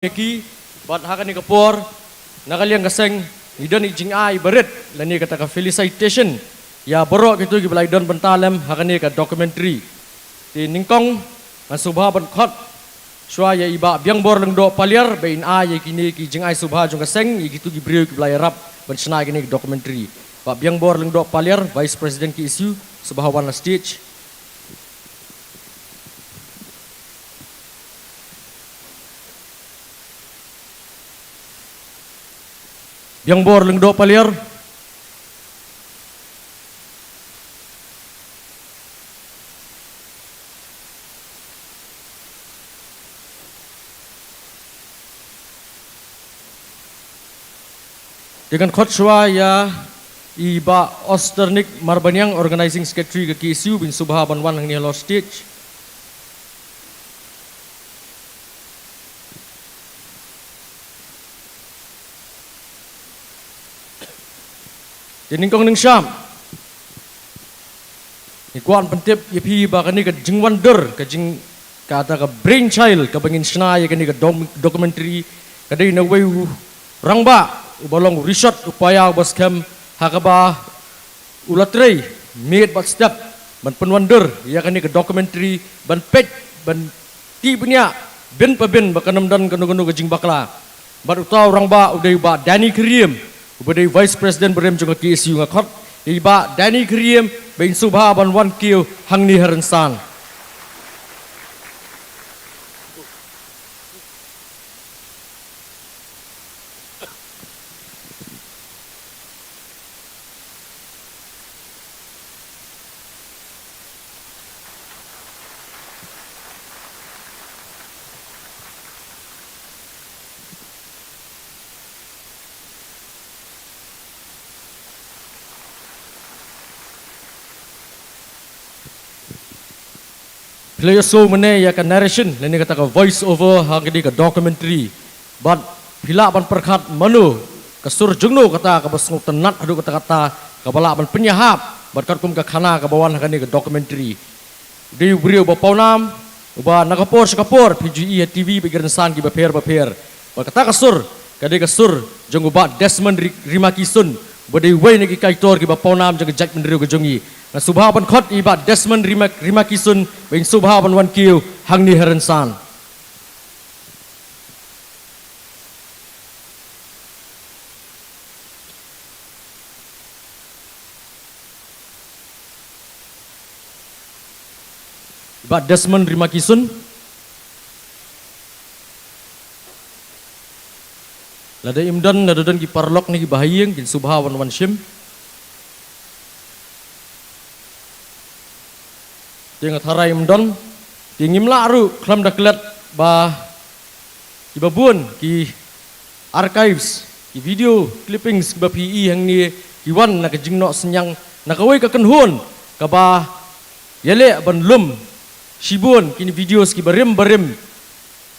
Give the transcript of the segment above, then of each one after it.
Neki bat hakani kapor nakaliang kaseng idan ijing ai berit lani kata ka felicitation ya borok gitu gibalai don bentalem hakani ka documentary ti ningkong subha ban khot shwa ya iba biang bor leng do paliar bein ai kini ki jing ai subha jong kaseng gitu gibriu gibalai rap ban sna gini documentary ba biang bor leng do paliar vice president ki isu subha wan stage. Yang bor leng do paliar dengan khotshwa ya iba Osternik Marbanyang organizing secretary ke KSU bin subha banwan hang ni lo stage Jeningkong ning syam ikuan pentip yepi ba kani ka jing wonder ka jing kata ka brain child ka bangin sna ya kani ka documentary kadai na way rangba ubalong research upaya bos kem hakaba ulatrei made but step ban pen wonder ya kani ka documentary ban pet ban ti punya ben pa ben ba kanam dan kanu ka jing bakla ban utau rangba udai ba Danny Kriem Ubadai Vice President berem juga KSU ngakot iba Danny Kriem bin subha ban wan kiu hang ni haransan Player so mana ya kan narration leni kata ka voice over hagdi ka documentary but pila ban perkhat manu kasur jungno kata ka basngu tenat adu kata-kata ka bala ban penyahap bat kum ka khana ka bawan hagni ka documentary di brio ba paunam uba nakapor sakapor PGE TV bigiran san ki baper ba kata kasur kadi kasur jung uba Desmond Rimakisun bodai way nagi kaitor ki ba paunam jang jak mendrio ka jungi na subha ban khot iba Desmond Rimakisun bin subha ban wan kiu hang ni haransan iba Desmond Rimakisun lada imdan ki parlok ni bahayeng kin subha wan shim Yang tharai mdon tingim laru klam daklet ba ibabun ki archives ki video clippings ba PE hang ni ki wan na ka jingno senyang na kawai ka kenhun ka ba yele ban lum shibun kini videos ki barem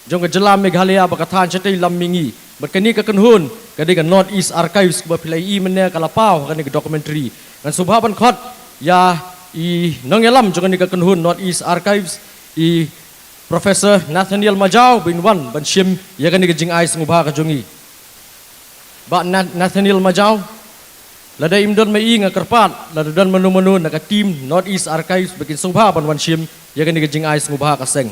jong ka jelam Meghalaya ba kathan chatai lammingi berkani ka kenhun kadi ka North East Archives ba pilai menne kalapau kani ka documentary kan subhaban khot ya I nongelam juga ni kenhun North East Archives I Professor Nathaniel Majau bin wan ban shim ya kan ni jing ai ngubha ka jungi ba Nathaniel Majau lada imdon mai nga kerpat lada dan menu na ka team North East Archives bikin subha ban wan shim ya kan ni jing ai ngubha ka seng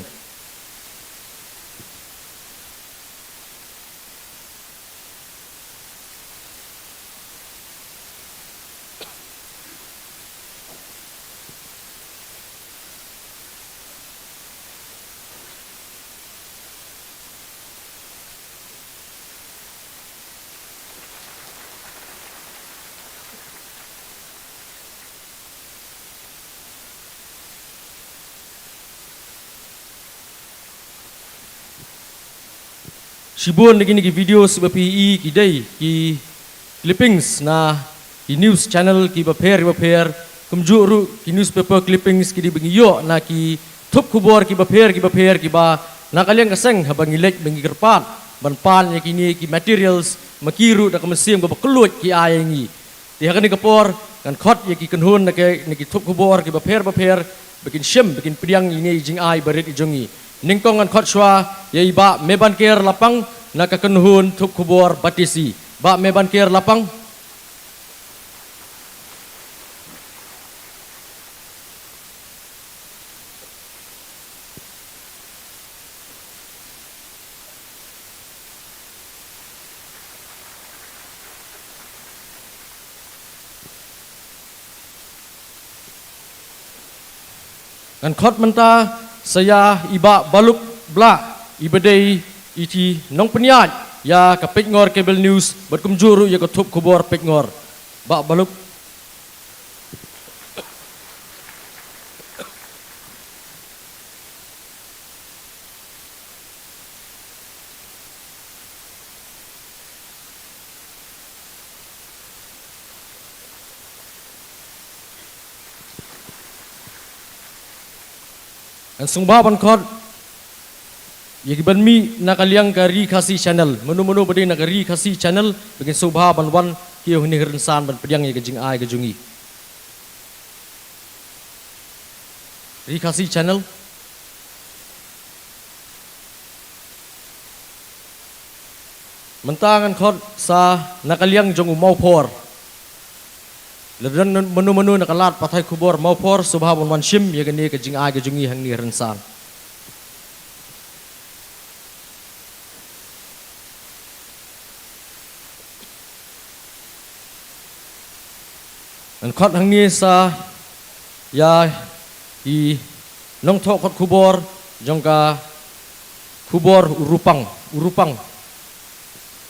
Shibun lagi ni video sebab PE ki dai ki clippings na ki news channel ki baper kumjuru ki newspaper clippings ki di bengiyo na ki thup khubor ki baper ki ba na kalian kaseng habang ilek bengi kerpat ban pan ya kini ki materials makiru da kemesim ba kelut ki ayengi ti hakan ni kapor kan khot ya ki kenhun na ki thup khubor ki baper bikin syem bikin pediang ini jing ai barit ijongi ningkongan khotshwa ya iba meban ker lapang nakakenhun tup kubor batisi. Ba meban kier lapang. Ngan khot menta saya iba baluk bla ibadai iti nong penyat ya kapit ngor kabel news berkumjuru ya ketup kubor pek ngor ba baluk Ang sungba ban khot yagi ban mi nakaliang kari kasi channel menu bade nakari kasi channel bagin subha ban wan kiyo ni rensan ban pediang ye gajing ai gajungi ri kasi channel mentangan khot sa nakaliang jong mau por Ledan menu nakalat patai kubor mau por subha ban wan shim ye gani gajing ai gajungi hang ni rensan An khot hang ni sa ya I nong thok khot kubor jongka kubor urupang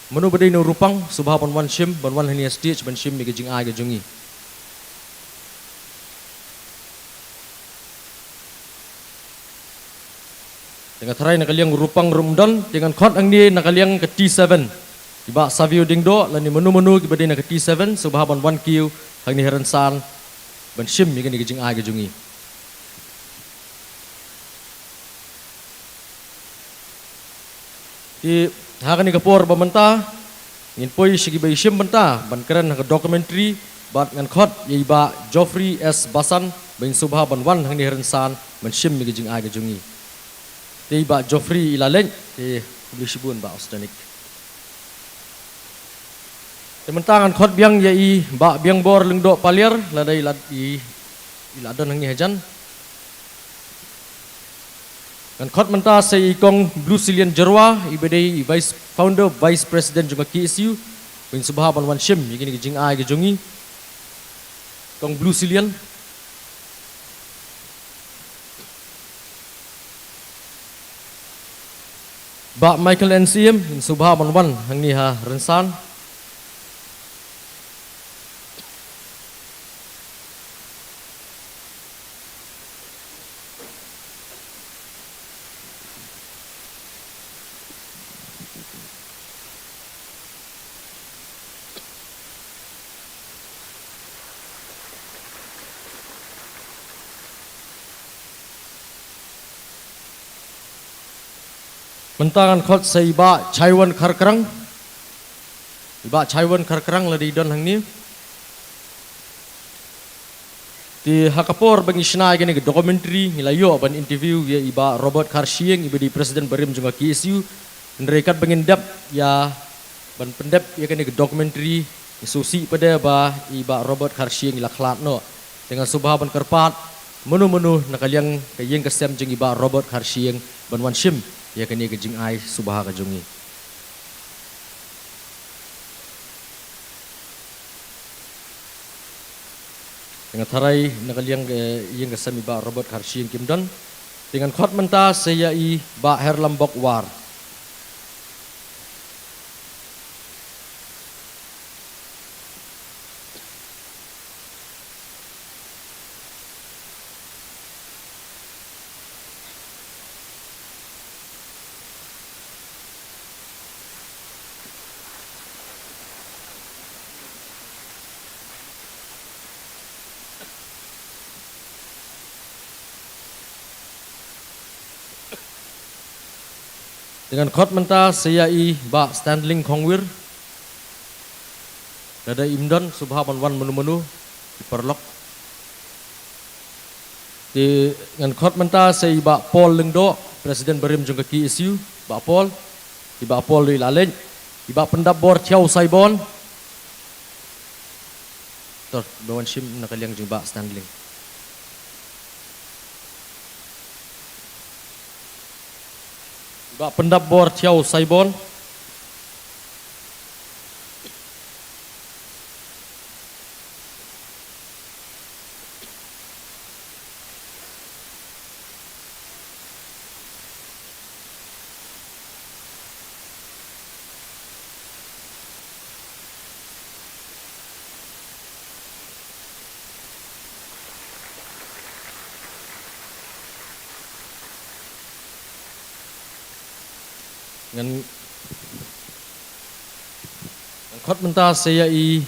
menu bade no urupang subha ban wan shim ban wan hani stage ban shim mi gajing ai gajungi Dengan terai nakaliang urupang rumdon dengan khot hang ni nakaliang ke T7 Iba savio dingdo lani menu kibade na ke T7 subha ban wan kiu hang ni heransan ban shim mi gani gajing ai gajungi Di hakan ni kapor bamenta ngin poi sigi bai shim benta ban keren ha documentary bat ngan khot ye ba Geoffrey S Basan ban subha ban wan hang ni heransan ban shim mi gajing ai gajungi Di ba Geoffrey ilaleng di publisibun ba austanik Tementangan khot biang yai ba biang bor lengdo palier ladai iladon hangi hajan kan khot menta sei ikong Blue Cillian Jerwa ibadai vice founder vice president juga KSU bin subha ban wan shim yigini jing ai gejungi kong Blue Cillian ba Michael NCM bin subha ban wan hangi ha rensan Mentangan khot sa iba Chaiwan Kharkrang Iba Chaiwan Kharkrang ladi don hang ni Ti hakapor bang isna gani ke documentary nilayo ban interview ya iba Robert Karshieng iba di presiden barim juga KSU rekat bangin dap ya ban pendap ya gani ke documentary isusi pada ba iba Robert Karshieng ila khlat no dengan subha ban kerpat menu nakaliang kayeng kesem jeng iba Robert Karshieng ban wan shim ya kani gajing ai subha gajungi dengan tarai nakaliang yang kesami ba Robert Karshieng kimdon dengan khot menta saya I ba Herlambok war Dengan khot menta saya I ba Stanley Kongwir Dada imdon subha ban wan menu diperlok Dengan khot menta saya ba Paul Lengdo presiden barim jongka KSU ba Paul iba apol lui lalej, iba pendap bor ciao saibon. Tor, bawan shim nakaliang jumba Stanley. Iba pendap bor ciao saibon. Ngan khot menta saya i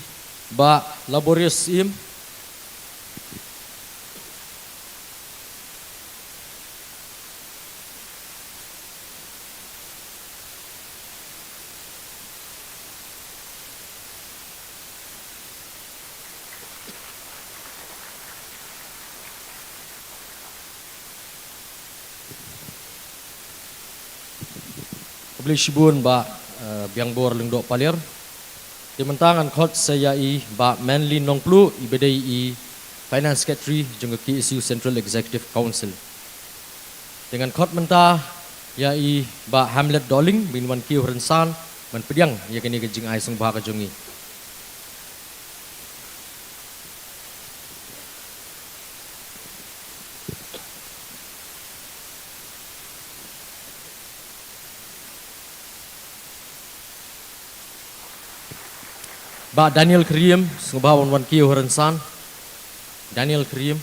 ba laborious im beli shibun ba biang bor lengdok palir di mentangan khot saya i ba Manly Nongplu i bedai i Finance Secretary jeung KSU Central Executive Council dengan khot menta ya i ba Hamlet Doling bin wan ki Rensan man pediang ya kini kejing ai sung bah kajungi ba Daniel Kriem sungba wan ki Rensan Daniel Kriem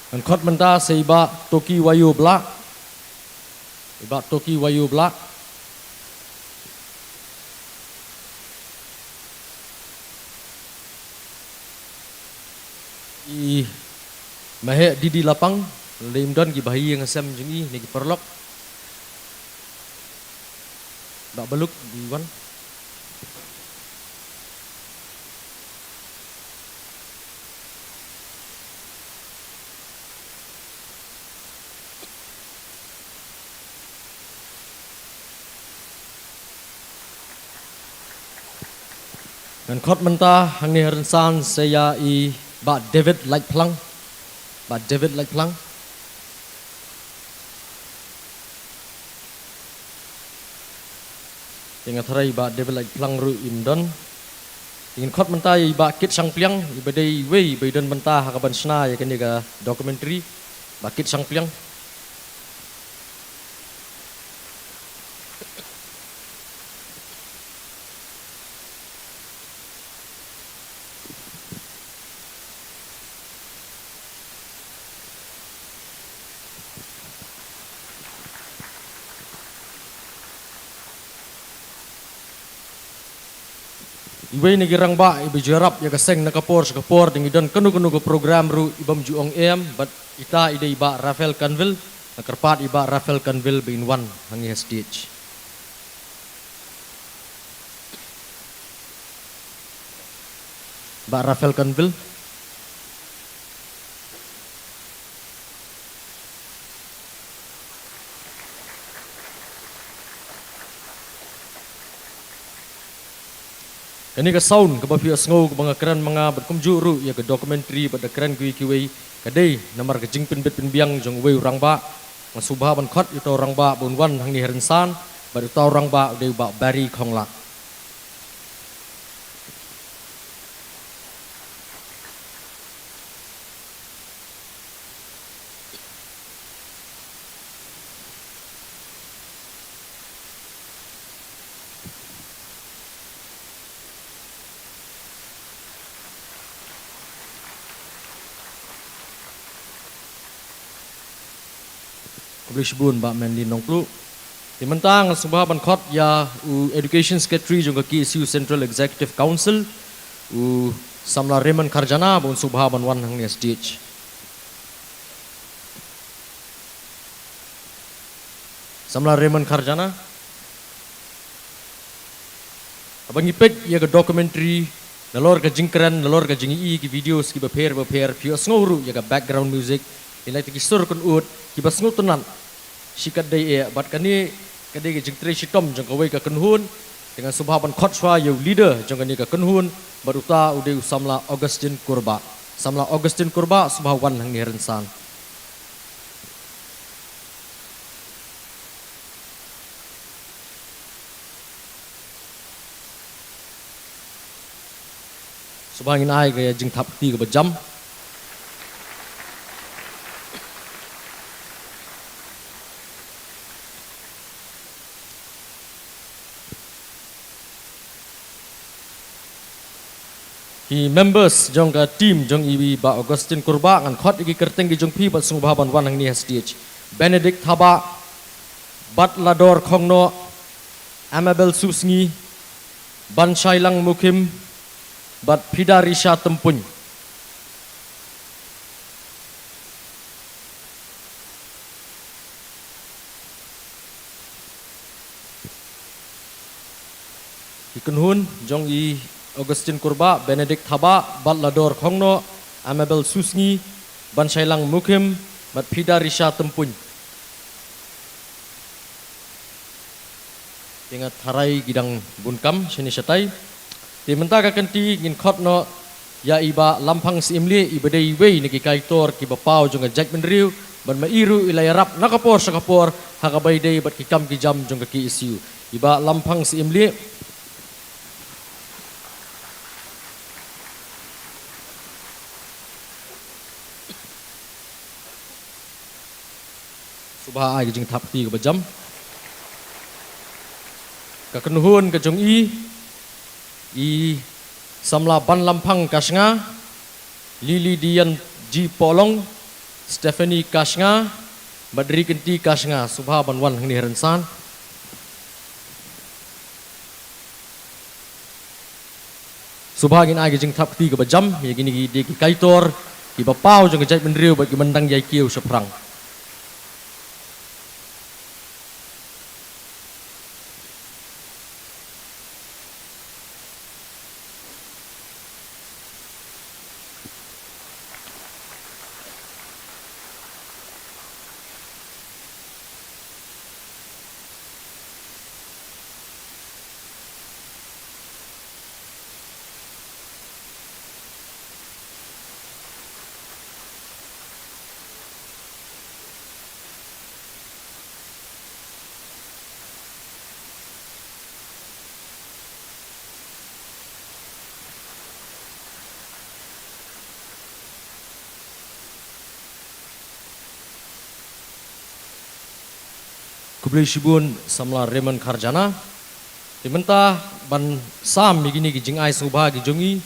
dan khot menta seiba Toki Wayu Blak iba Toki Wayu Blak i mahe Didi Lapang limdon ki bahi yang asam jungi ni ki perlok bak beluk di wan dan khot menta hangni Rensan saya i ba David Light Plang ba David Light Plang dengan tharai ba David Light Plang ru imdon dengan khot menta i ba Kit Sang Pliang i bedai wei beidon menta hakaban sna ya kini ga documentary ba Kit Sang Pliang ibai ni girang ba ibai jarap ya kaseng nakapor dengan kenu ke program ru ibam juong em but ita ide iba Rafael Canville nakarpat iba Rafael Canville bin one hangi stage ba Rafael Canville kani ka sound ka bapi asngo ka mga kran mga berkumjuru ya ka documentary pada kran kui kiwei kadai namar ka jingpin bet biang jong wei urang ba masubha ban khot ito orang ba bunwan hang ni Rensan bar ito orang ba de ba Barry Khonglak Kublish bun ba Manly Nongplu Mentang subha ban khot ya Education Secretary jong KSU Central Executive Council samla Raymond Kharjana bon subha ban wan hang ni stage. Samla Raymond Kharjana abang ipet ya ke documentary nalor ka jingkran nalor ka jingi ki videos ki baper pio sngoru ya ka background music ilai ti sur kun ut ki basngu tunan sikat dai bat kani kadai ke jingtre sitom jong kawai ka kunhun dengan subhaban khotwa yo leader jong kani ka kunhun baruta ude samla Augustine Kurba subhawan hang ni rensan. Subhangin ai gaya jing thap ti ga jam members jong ka team jong ibi ba Augustine Kurba ngan khot iki kerteng gi jong pi ba sungba ban wan hang ni stage Benedict Thaba Batlador Khongno Amabel Susngi Ban Shailang Mukim Bat Pidarisha Tempuny. Ikunhun jong i Augustine Kurba, Benedict Thaba, Batlador Khongno, Amabel Susngi, Ban Shailang Mukim, Bat Pidarisha Tempuny. Ingat harai gidang bunkam sini satai. Di mentaka kanti ngin khotno ya iba lampang si imli iba dei wei niki kaitor ki bapau jong judgment riu ban mairu ilai rap nakapor sakapor hakabai dei bat ki kam ki jam jong ki isu iba lampang si imli subha ai jing thap ti ka bajam ka kenuhun ka jong i samla ban lampang kasnga Lili Dian Ji Polong Stephanie kasnga Badri Kenti kasnga subha ban wan hang ni rensan subha gin ai jing thap ti ka bajam ye gini gi de ki kaitor ki bapau jong jai menriu ba ki mendang yai kiu seprang. Kublai Shibun samla Raymond Kharjana dimenta ban sam begini gi jing ai subha gi jongi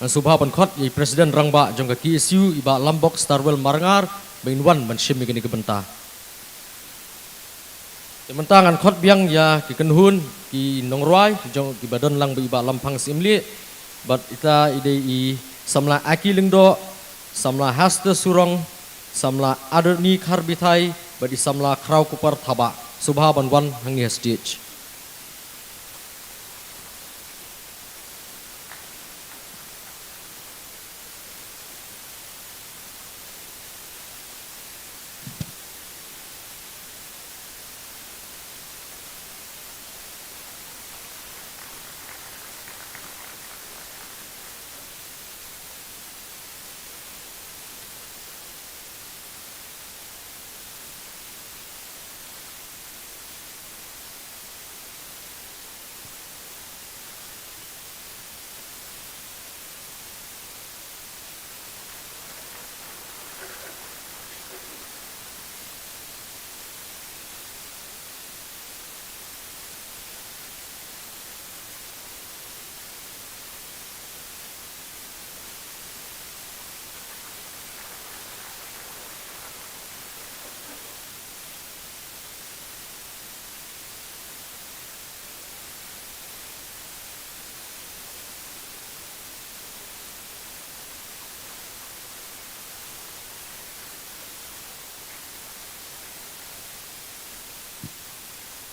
subha ban khot i presiden rangba jong ka KSU iba Lambok Starwell Marangar bain wan ban shim gini ke benta dimenta ngan khot biang ya ki kenhun ki nongroi jong ki badon lang iba lampang simli bat ita ide i samla Aki Lingdo samla Haste Surong samla Aderni Kharbithai badi samla Krau Kupar Thaba subha ban wan hang ni stage.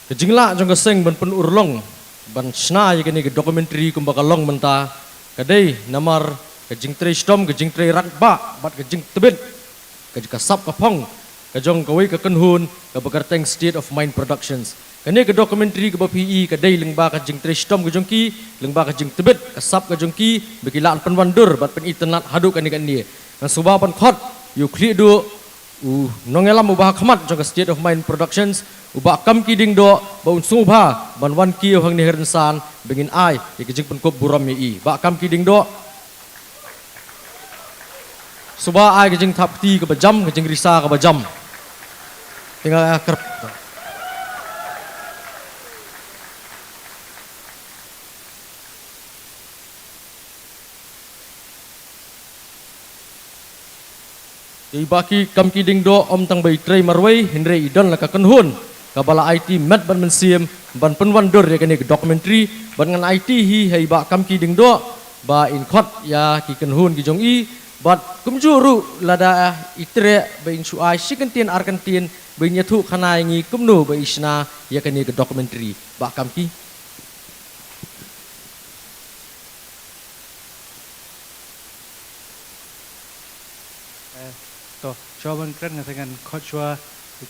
Kejingla jong keseng ban pen urlong ban sna ya kini ke dokumentari kumbaka long menta kadai namar kejing tre stom kejing tre rakba bat kejing tebet kejing kasap kapong kejong kawai ke kenhun ke bekerteng State of Mind Productions kini ke dokumentari ke PE kadai lengba kejing tre stom kejong ki lengba kejing tebet kasap kejong ki bekilaan penwandur bat pen internet haduk kani kani dan subapan khot yu kli du nongelam ubah khamat jong State of Mind Productions ubah kam ki ding do ba unsung ba ban wan ki hang ni hersan bengin ai ke jing pen kop buram mi ba kam ki ding do suba ai ke jing thap ti ke bajam ke jing risa ke bajam tinggal kerap baki kam ki ding do om tang bai trei marwai hinre idon la ka kenhun kabala IT mat ban mensiam ban penwandur ya kini dokumentari ban ngan IT hi hei ba kam ki ding do ba in khot ya ki kenhun ki jong i bat kumjuru lada itre ba in suai sikantin arkantin ba nyathu khana ngi kumnu ba isna ya kini dokumentari ba kam ki Coba keren ngasakan coach wa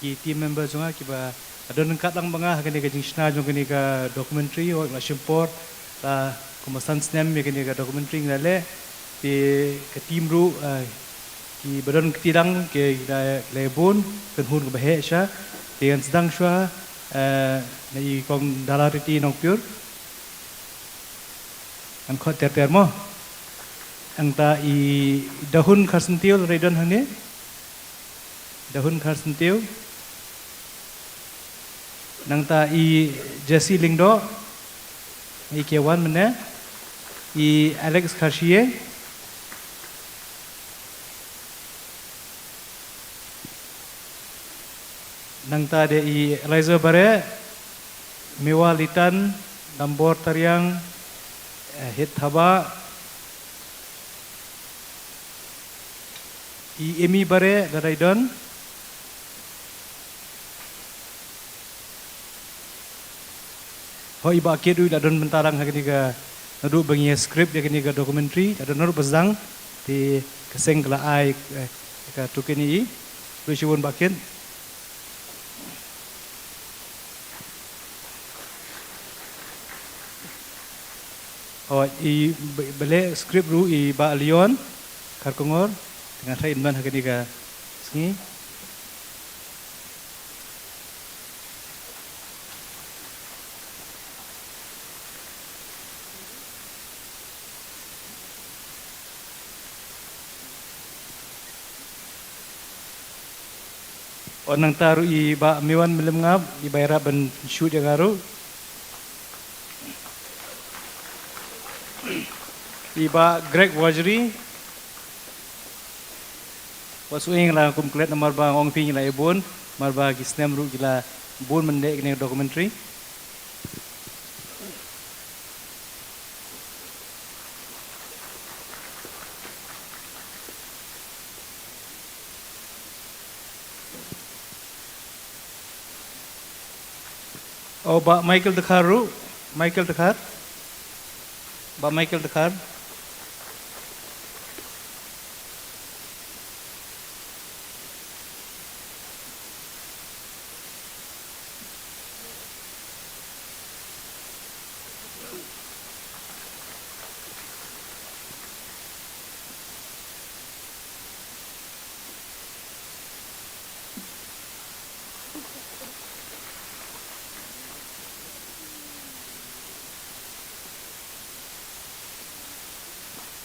ki team member zonga kiba ada nengkat lang banga kini ka jingsna jong kini ka documentary o la support la kumasan snem kini ka documentary ngale ti ka team ru ki badan ketidang ke lebon kan hun ka bahe sha dengan sedang shwa nei kong dalariti nong pure an khot ter mo angta I dahun khasentil redon hane dahun khasentil nangta I Jesse Lingdo I Kewan mana I Alex Kharshie nangta de I Eliza Bare Mewa Litan Dambor Taryang Hit Thaba I Emi Bare Daraidon Hoi ba kedu da don mentarang hakini ka nadu bangi script ya kini ka documentary da nadu bazang di keseng kala ai ka tukini I lusiwon bakin I bele script ru I ba Leon Karkongor dengan saya inban hakini ka singi Onang taru I ba miwan milim ngap I bayra ban shoot yang aru I ba Greg Wajri wasuing la kumklet namar ba ong ping la ibon marba gisnem ru gila bon mende kene documentary Oh, ba Michael Dekhar ru, Michael Dekhar, ba Michael Dekhar.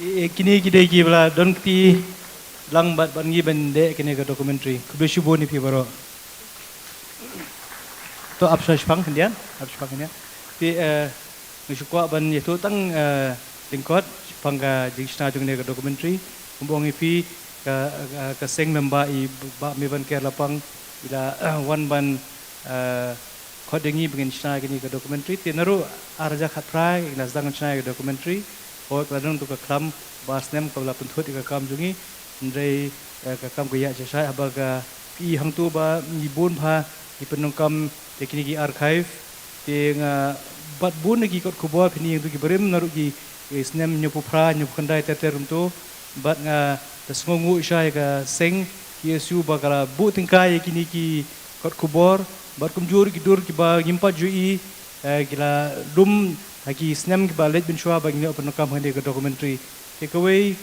Kini kita ki bala don ti lang bat ban gi bende kini ka documentary kudu shubo ni pi baro to apsa shpang kendian ti ngisukwa ban yetu tang lingkot shpang ka jingsna jung ne ka documentary kumbong pi ka seng memba I ba me ban ker lapang ila wan ban khodengi bengin shna kini ka documentary ti naru arja khatrai ila zdang shna ka documentary o kadang tu ka klam basnem kabla penthut ka kam jungi ndrei ka kam gaya jasai abaga pi hangtu ba nibun pha di penungkam di kini ki archive di bat bun lagi kot kubur pini yang tu ki berim naruh ki snem nyopu pra nyopu kendai teter untuk bat tasngongu syai ka seng Yesu bakala bu tingkai kini ki kot kubur bat kumjur ki dur ki ba ngimpa jui gila dum lagi snem ki ba let bin shwa ba ngini penungkam hande ke documentary takeaway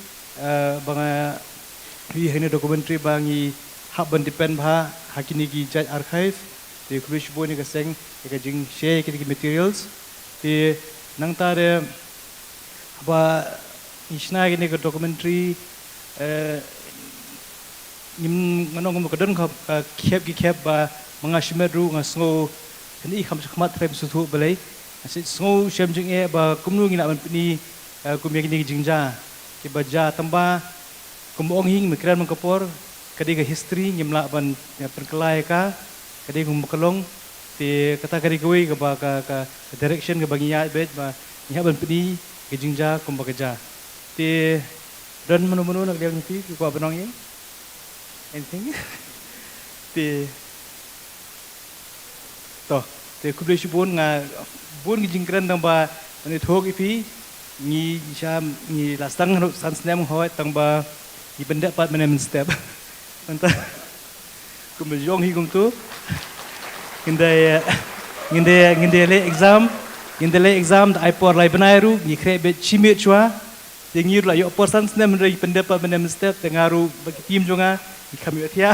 banga wi hene documentary bangi hak ban depend bha hakini ki judge archive di kulish bo ni ka seng ka jing share ki materials di nang ta de ba isna ki ka documentary nim nganong mo kadon ka kep ba mga shimeru ngasngo ni kham khmat trem su thu balai asit sngo shem jing e ba kumnu ngina ban ni kumya ki jingja ki baja tamba kumong hing mikran mengkapor kadi ke history nyemla ban perkelai ka kadi kum kelong ti kata kadi goi ke ba ka direction ke baginya bet ba nya ban pini ke jingja kum bekerja ti dan menu-menu nak dia ngi ku apa nong ye anything ti to ti ku dei bun nga bun gi jingkran tang ba ni thok ipi ni jam ni lastang san snem hoi tang ba di benda pat mana step entah kumjong hi kumtu nginde le exam da ipor lai banairu ni krebe chimit chwa dengir la yo person snem rei benda pat mana step tengaru bagi tim jonga di kami atia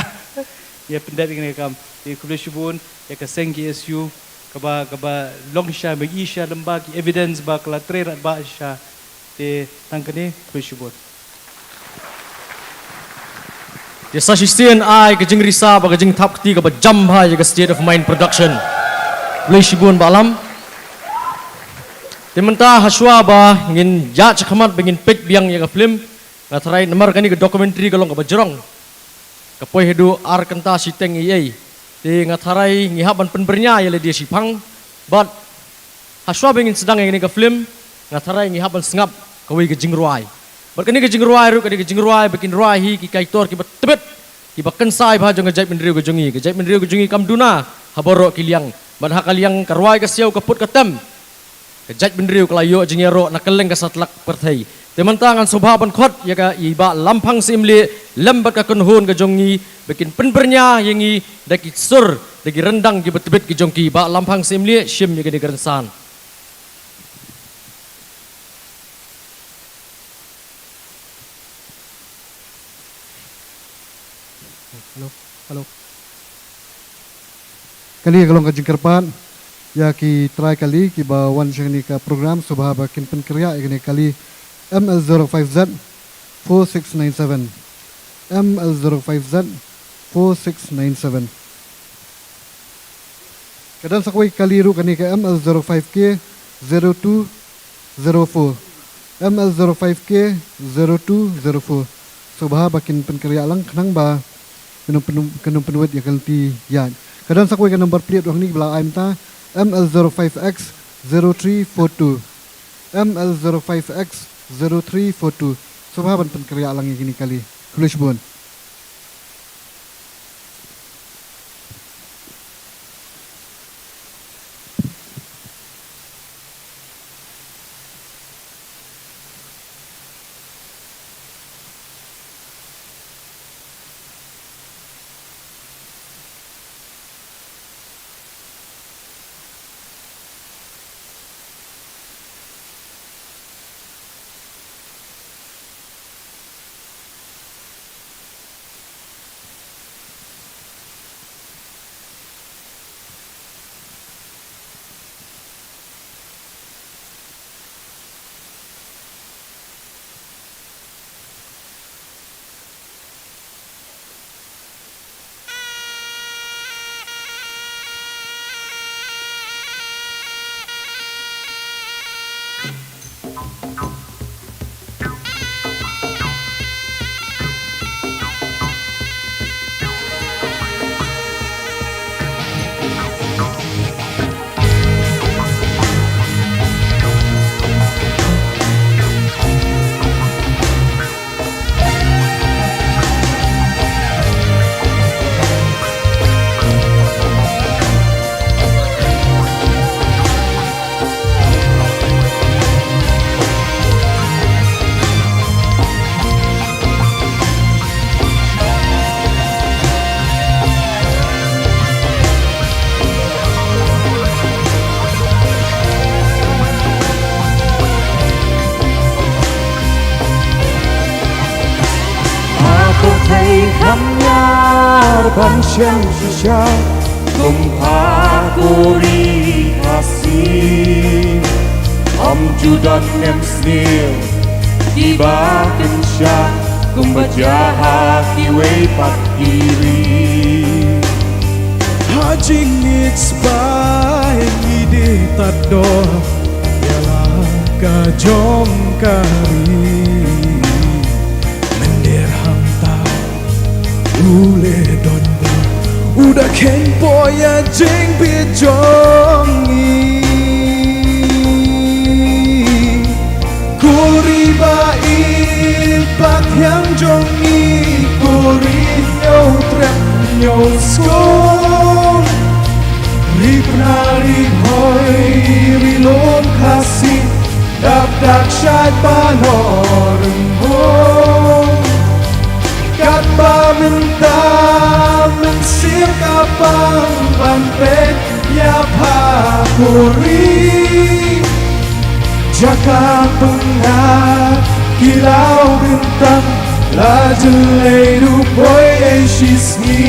ya benda ngene kam di kubleshubun ya ka sengi SU kaba longsha bagi isha lembagi evidence ba kala trerat ba isha te tangkene kubleshubun ya sasisten ai ke jing risa ba ke jing thap kti ka ba jam bha ya state of mind production kubleshubun balam Timenta haswa ba ngin ja chakhamat bengin pek biang ya ka film ngatrai nomor kani ke documentary kalong ka bajrong ka poi hedu ar kanta siteng iei ti ngatharai ngihaban penbernya ya le dia sipang but haswa bengin sedang yang ini ka film ngatharai ngihaban sengap kawi ke jingruai berkani ke jingruai ru kani ke jingruai bikin ruai hi ki kaitor ki betebet ki bakensai bha jong jait mendriu ke jongi kam duna haboro kiliang ban hakaliang karwai ka siau kaput katem kejat bendriu kelayo jingero nakeleng ka satlak perthai temantangan sobhaban khot ya ka iba lampang simli lembat ka kunhun ka jongi bikin penbernya yangi daki sur daki rendang ki betebet ki jongki ba lampang simli shim ya ka digerensan halo kali kalong ka jingkerpan ya ki try kali ki ba wan ni ka program subha ba kin pen kriya ikni kali ML05Z 4697 ML05Z 4697 kadang sakwai kali ru kani ka ML05K 0204 ML05K 0204 subha ba kin pen kriya lang khnang ba kenum penuet ya kalti ya kadang sakwai ka number plate roh ni bala aimta ML05X 0342 ML05X 0342 Subhaban penkerja alang ini kali Kulishbun Anyar ban shem shisha kumpakuri kasih Om judan nem snil Iba kensha kumbajaha kiwe pat kiri Hajing it's by ide tado Yala kajong kari Mendir hamta Ule donda Udah ken poya jeng bijongi Kuriba ipat yang jongi Kurin nyau trep nyau skon Ripna riphoy rilon kasih Dapdak syad panoreng hong Kat ba mentah mensir kapang Banpet ya pakuri Jaka pengat kilau bintang La jelai rupoy eshisni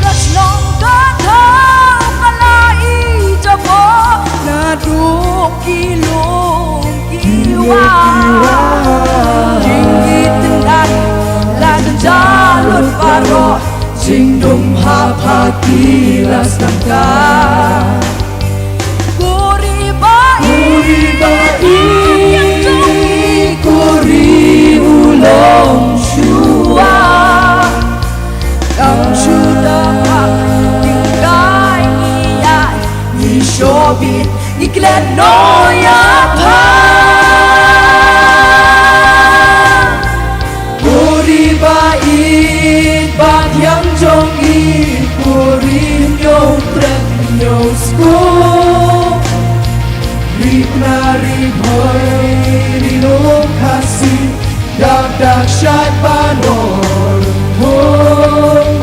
Kasnong datang kalai jabo Nadung kilong kiwa Jinggit tendan Lagan jalur paro Jingdong hapati las tangka Kuri ulong shua Ang sudah tingkai niat Ni shobit ni klen noya pa Kuri bait bat yang jongi Kuri nyong trep nyong sko Ripna riphoy rilong kasih Dapdak syad panor hong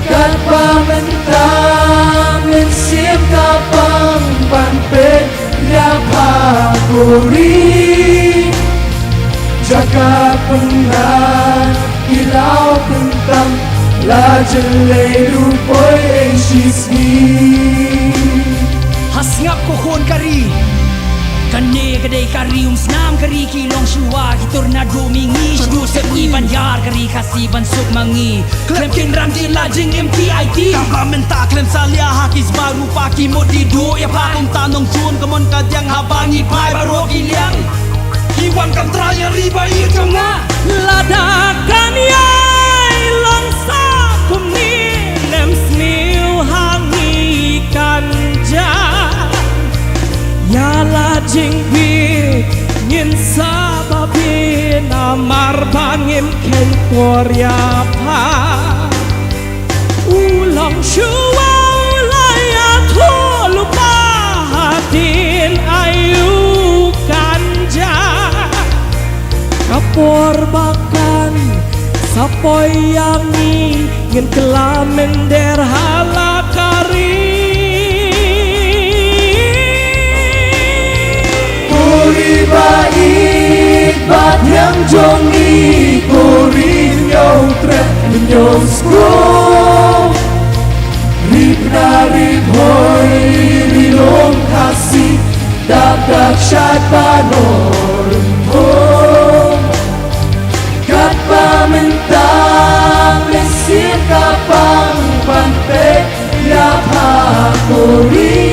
Kat pamentang mensip kapang Panpet yapakuri Jaka pengat kilau kentang La jelai rupoy eshisni Hasngap kohon kari Kane kadai kari snam kari kilong shua Hitor na domingi Shdu sepi banyar kari kasi bansuk mangi Klem kinram di lajing MTIT Kamba menta klem salia hakis baru paki modi do Ya pakum tanong chun kamon kadyang habangi pai baro kiliang Hiwan kam traya riba ikonga Ladakan yai langsa kumni Nem sniu hangi kanja Yala jingbi ngin sababi namar bangim ken korya pa Ulang shua ulaya to lupa hatin ayu kanja Kapor bakan sapoy yangi ngin kelamen derhala kari Kuri bait bat yang jongi Kuri nyau trep nyau sko Ripna riphoy rilong kasih Dapdak syad panoreng hong Kat pamentang mesir kapang Panpet yapakuri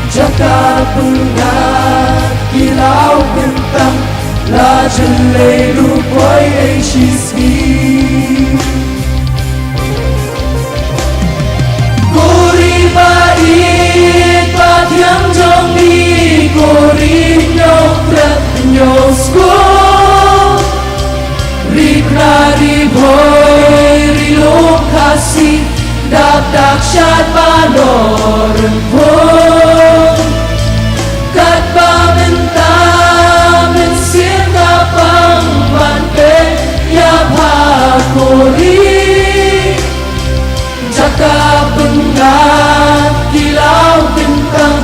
Jaka pengat kilau kentang La jelai rupoy eshisni Kuri bait bat yang jongi Kuri nyok trep nyok sko Ripna riphoy rilong kasih Dapdak syad panoreng hong Kat pamentang mensir kapang Panpet yapakuri Jaka pengat kilau bintang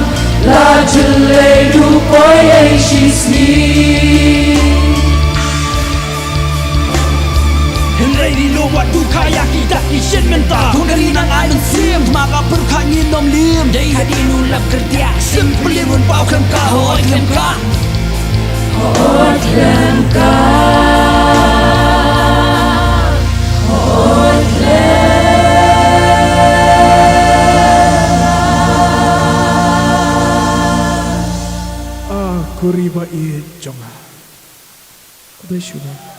เคลมกาโหยเคลมกา Aku riba ia jonga. God bless you, Lord.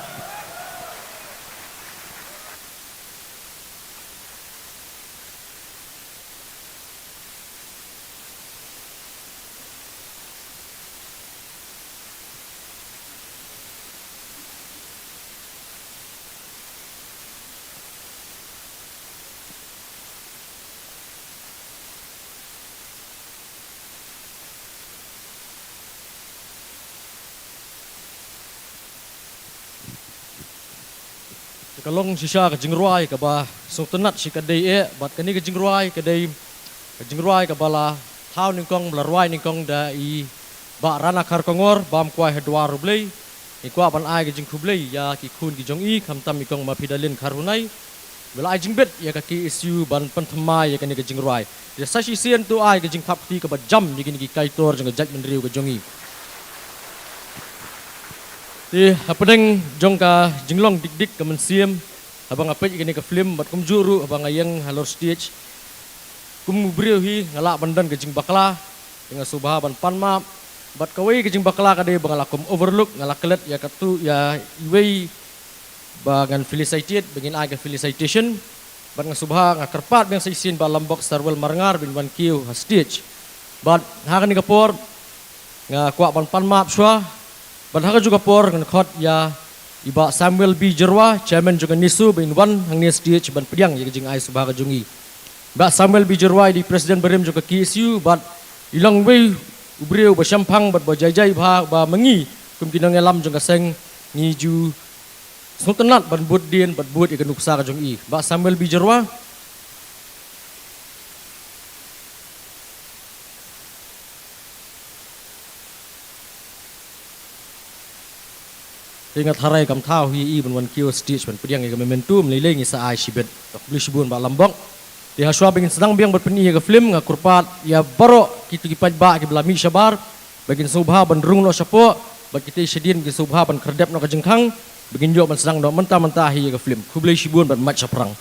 Kalong sisa ke jingruai ke bah sung tenat si kadai bat kani ke jingruai kadai ke jingruai ke bala thau ningkong blarwai ningkong da I ba rana khar kongor bam kwai hedwa rublei I kwa ban ai ke jing khublei ya ki khun ki jong I kham tam ikong ma pidalin kharunai bela ai jingbet ya ka ki isu ban panthama ya kani ke jingruai ya sashi sien tu ai ke jing thap ti ke ba jam ni ki kaitor jong jaj menriu ke jongi Ti hapedeng jong ka jinglong dik-dik ka mensiam abang apet ikani ka film bat kum juru abang ayang halor stage kum briu hi ngala bandan ka jing bakla dengan subha ban panma bat kawai ka jing bakla ka de bangala kum overlook ngala kelet ya katu ya iwei bangan felicited bangin ai ka felicitation bat nga subha nga kerpat bang saisin ba lambok sarwel marangar bin wan kiu ha stage bat hakan ni kapor nga kwa ban panma swa Padahal juga por dengan khot ya iba Samuel B. Jerwa, chairman juga nisu bin wan hang ni stage ban pediang ya jing ai subha ka jungi. Ba Samuel B. Jerwa di presiden berim juga KSU bat ilang wei ubriu ba syampang bat ba jai ba mengi kum kinang elam juga seng ngiju sultanat ban buddin bat bud ikan nuksa ka jungi. Ba Samuel B. Jerwa Ingat harai kam thau hi I ban wan kio stage ban pediang ga momentum lele ngi sa ai shibet bli shibun ba lambok ti haswa bengin sedang biang berpeni ga film nga kurpat ya baro kitu ki ba ki belami sabar bagin subha ban rung no sapo ba kita sedin ki subha ban kerdep no ka jengkhang begin jo ban sedang no mentah-mentah hi ga film ku bli shibun ban mat saprang